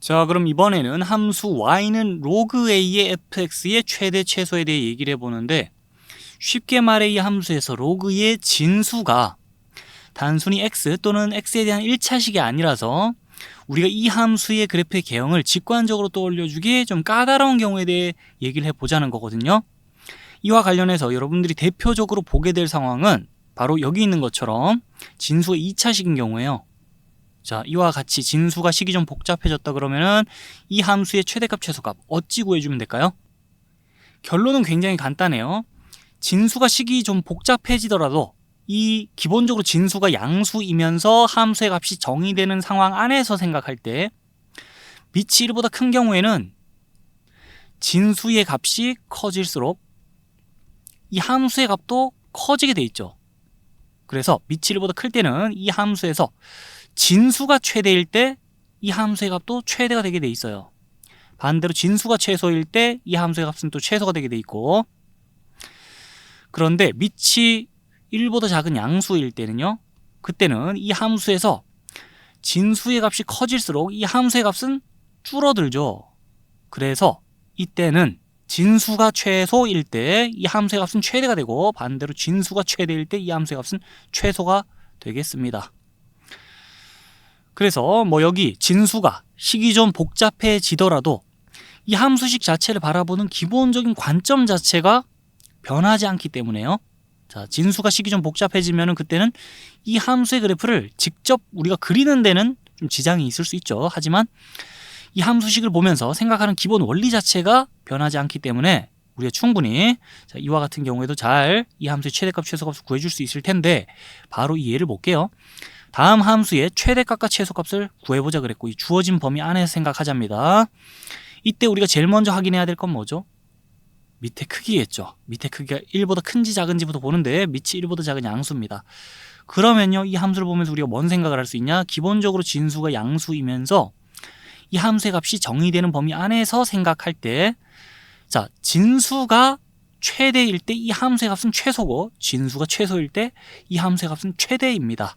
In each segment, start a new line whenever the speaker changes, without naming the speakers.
자, 그럼 이번에는 함수 y는 로그 a의 fx의 최대 최소에 대해 얘기를 해보는데, 쉽게 말해 이 함수에서 로그의 진수가 단순히 x 또는 x에 대한 1차식이 아니라서 우리가 이 함수의 그래프의 개형을 직관적으로 떠올려주기에 좀 까다로운 경우에 대해 얘기를 해보자는 거거든요. 이와 관련해서 여러분들이 대표적으로 보게 될 상황은 바로 여기 있는 것처럼 진수가 2차식인 경우에요. 자, 이와 같이 진수가 식이 좀 복잡해졌다 그러면은 이 함수의 최대값 최소값 어찌 구해주면 될까요? 결론은 굉장히 간단해요. 진수가 식이 좀 복잡해지더라도 이 기본적으로 진수가 양수이면서 함수의 값이 정의되는 상황 안에서 생각할 때 밑이 1보다 큰 경우에는 진수의 값이 커질수록 이 함수의 값도 커지게 돼 있죠. 그래서 밑이 1보다 클 때는 이 함수에서 진수가 최대일 때 이 함수의 값도 최대가 되게 돼 있어요. 반대로 진수가 최소일 때 이 함수의 값은 또 최소가 되게 돼 있고, 그런데 밑이 1보다 작은 양수일 때는요, 그때는 이 함수에서 진수의 값이 커질수록 이 함수의 값은 줄어들죠. 그래서 이때는 진수가 최소일 때 이 함수의 값은 최대가 되고, 반대로 진수가 최대일 때 이 함수의 값은 최소가 되겠습니다. 그래서 여기 진수가 식이 좀 복잡해지더라도 이 함수식 자체를 바라보는 기본적인 관점 자체가 변하지 않기 때문에요. 자, 진수가 식이 좀 복잡해지면 그때는 이 함수의 그래프를 직접 우리가 그리는 데는 좀 지장이 있을 수 있죠. 하지만 이 함수식을 보면서 생각하는 기본 원리 자체가 변하지 않기 때문에 우리가 충분히 이와 같은 경우에도 잘 이 함수의 최대값 최소값을 구해줄 수 있을 텐데, 바로 이 예를 볼게요. 다음 함수의 최대값과 최소값을 구해보자 그랬고, 이 주어진 범위 안에서 생각하자입니다. 이때 우리가 제일 먼저 확인해야 될 건 뭐죠? 밑에 크기겠죠. 밑에 크기가 1보다 큰지 작은지부터 보는데 밑이 1보다 작은 양수입니다. 그러면요, 이 함수를 보면서 우리가 뭔 생각을 할 수 있냐? 기본적으로 진수가 양수이면서 이 함수의 값이 정의되는 범위 안에서 생각할 때, 자, 진수가 최대일 때 이 함수의 값은 최소고, 진수가 최소일 때 이 함수의 값은 최대입니다.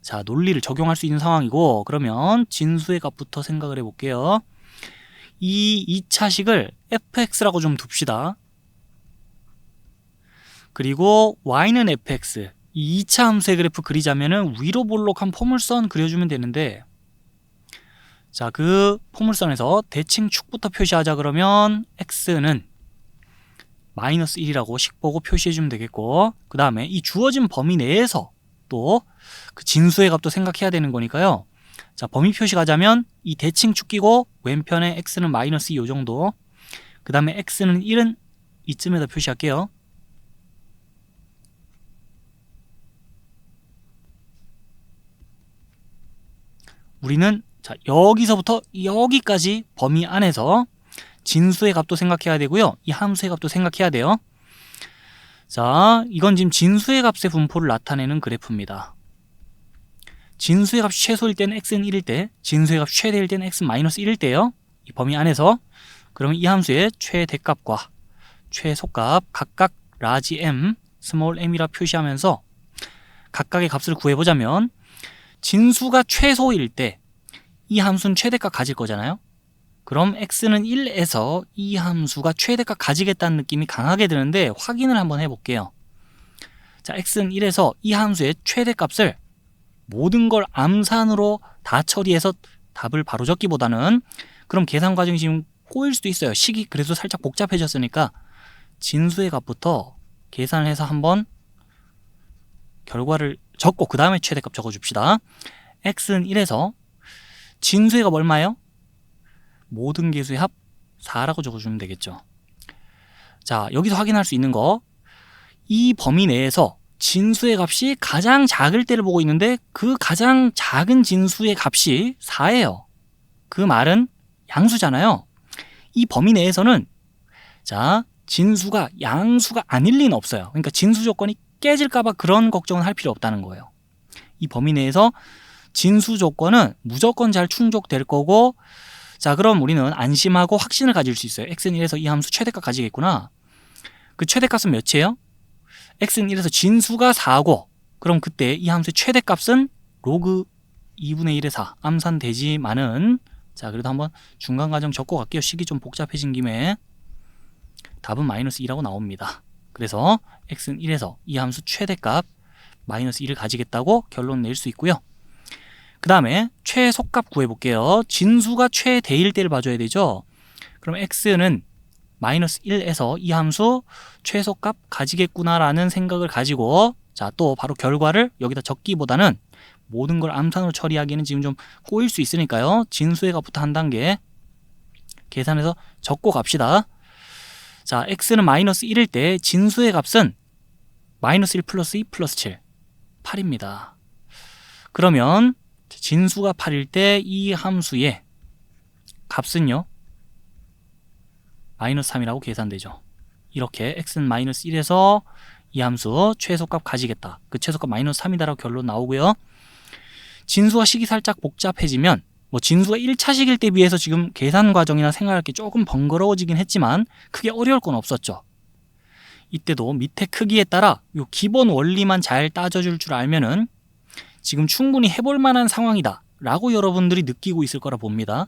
자, 논리를 적용할 수 있는 상황이고, 그러면 진수의 값부터 생각을 해볼게요. 이 2차식을 fx라고 좀 둡시다. 그리고 y는 fx, 이 2차 함수의 그래프 그리자면은 위로 볼록한 포물선 그려주면 되는데, 자, 그 포물선에서 대칭 축부터 표시하자 그러면 x는 마이너스 1이라고 식 보고 표시해주면 되겠고, 그 다음에 이 주어진 범위 내에서 또 그 진수의 값도 생각해야 되는 거니까요. 자, 범위 표시 가자면 이 대칭 축 끼고 왼편에 x는 마이너스 2 요 정도, 그 다음에 x는 1은 이쯤에다 표시할게요. 우리는 자, 여기서부터 여기까지 범위 안에서 진수의 값도 생각해야 되고요, 이 함수의 값도 생각해야 돼요. 자, 이건 지금 진수의 값의 분포를 나타내는 그래프입니다. 진수의 값이 최소일 때는 x는 1일 때, 진수의 값이 최대일 때는 x는 마이너스 1일 때요. 이 범위 안에서 그러면 이 함수의 최대값과 최소값 각각 라지 m, 스몰 m이라 표시하면서 각각의 값을 구해보자면, 진수가 최소일 때 이 함수는 최대값 가질 거잖아요. 그럼 x는 1에서 이 함수가 최대값 가지겠다는 느낌이 강하게 드는데, 확인을 한번 해볼게요. 자, x는 1에서 이 함수의 최대값을 모든 걸 암산으로 다 처리해서 답을 바로 적기보다는, 그럼 계산 과정이 지금 꼬일 수도 있어요. 식이 그래도 살짝 복잡해졌으니까 진수의 값부터 계산을 해서 한번 결과를 적고 그 다음에 최대값 적어줍시다. x는 1에서 진수의 값 얼마예요? 모든 개수의 합 4라고 적어주면 되겠죠. 자, 여기서 확인할 수 있는 거, 이 범위 내에서 진수의 값이 가장 작을 때를 보고 있는데, 그 가장 작은 진수의 값이 4예요. 그 말은 양수잖아요. 이 범위 내에서는 자, 진수가 양수가 아닐 리는 없어요. 그러니까 진수 조건이 깨질까봐 그런 걱정은 할 필요 없다는 거예요. 이 범위 내에서 진수 조건은 무조건 잘 충족될 거고, 자, 그럼 우리는 안심하고 확신을 가질 수 있어요. x는 1에서 이 함수 최대값 가지겠구나. 그 최대값은 몇이에요? x는 1에서 진수가 4고, 그럼 그때 이 함수의 최대값은 로그 2분의 1의 4 암산되지만은 자, 그래도 한번 중간 과정 적고 갈게요. 식이 좀 복잡해진 김에. 답은 마이너스 2라고 나옵니다. 그래서 x는 1에서 이 함수 최대값 마이너스 2를 가지겠다고 결론 낼 수 있고요. 그 다음에 최소값 구해볼게요. 진수가 최대일 때를 봐줘야 되죠. 그럼 x는 마이너스 1에서 이 함수 최소값 가지겠구나라는 생각을 가지고, 자, 또 바로 결과를 여기다 적기보다는 모든 걸 암산으로 처리하기에는 지금 좀 꼬일 수 있으니까요. 진수의 값부터 한 단계 계산해서 적고 갑시다. 자, x는 마이너스 1일 때 진수의 값은 마이너스 1 플러스 2 플러스 7, 8입니다. 그러면 진수가 8일 때 이 함수의 값은요, 마이너스 3이라고 계산되죠. 이렇게 x는 마이너스 1에서 이 함수 최소값 가지겠다. 그 최소값 마이너스 3이다라고 결론 나오고요. 진수와 식이 살짝 복잡해지면, 뭐 진수가 1차식일 때 비해서 지금 계산 과정이나 생각할 게 조금 번거로워지긴 했지만 크게 어려울 건 없었죠. 이때도 밑에 크기에 따라 요 기본 원리만 잘 따져줄 줄 알면은 지금 충분히 해볼 만한 상황이다 라고 여러분들이 느끼고 있을 거라 봅니다.